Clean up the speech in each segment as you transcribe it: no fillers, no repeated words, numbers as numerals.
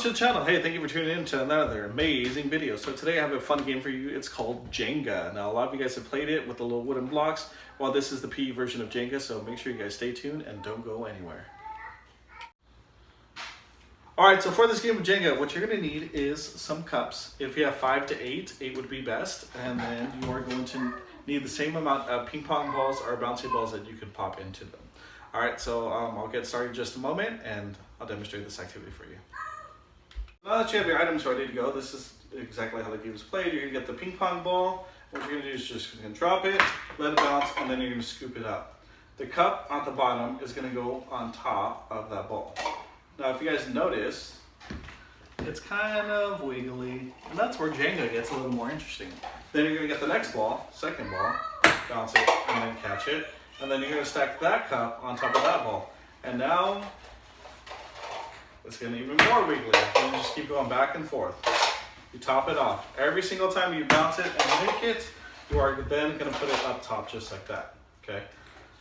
to the channel. Hey, thank you for tuning in to another amazing video. So today I have a fun game for you. It's called Jenga. Now a lot of you guys have played it with the little wooden blocks. Well, this is the PE version of Jenga, so make sure you guys stay tuned and don't go anywhere. Alright, so for this game of Jenga, what you're going to need is some cups. If you have 5 to 8, 8 would be best. And then you are going to need the same amount of ping pong balls or bouncy balls that you could pop into them. Alright, so I'll get started in just a moment and I'll demonstrate this activity for you. Now that you have your items ready to go, this is exactly how the game is played. You're going to get the ping pong ball. What you're going to do is just going to drop it, let it bounce, and then you're going to scoop it up. The cup at the bottom is going to go on top of that ball. Now if you guys notice, it's kind of wiggly, and that's where Jenga gets a little more interesting. Then you're going to get the next ball, second ball, bounce it, and then catch it. And then you're going to stack that cup on top of that ball. And now, it's going to be even more wiggly. And you just keep going back and forth. You top it off. Every single time you bounce it and make it, you are then going to put it up top just like that. Okay.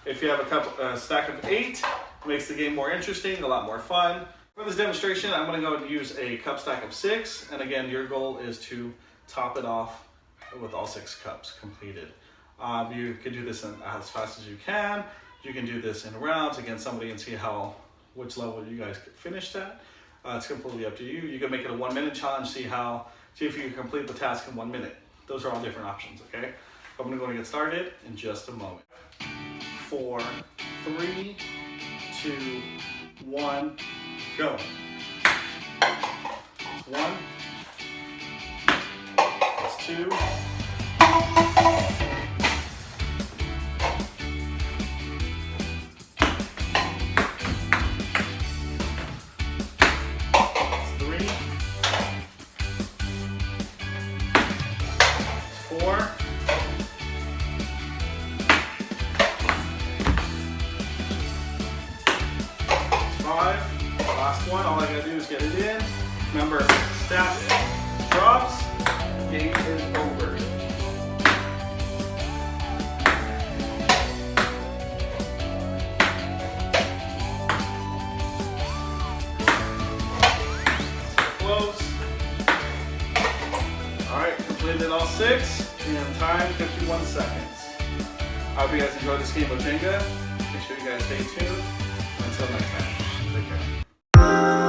If you have a stack of 8, it makes the game more interesting, a lot more fun. For this demonstration, I'm going to go and use a cup stack of 6. And again, your goal is to top it off with all 6 cups completed. You can do this as fast as you can. You can do this in rounds against somebody and see which level you guys finished at. It's completely up to you. You can make it a 1-minute challenge, see if you can complete the task in 1 minute. Those are all different options, okay? I'm gonna go and get started in just a moment. 4, 3, 2, 1, go. 1, that's 2, 4, 5, last one, all I gotta do is get it in. Remember, stack it, drops, game is over. Close. Alright, completed all 6. And time, 51 seconds. I hope you guys enjoyed this game of Jenga. Make sure you guys stay tuned. Until next time, take care.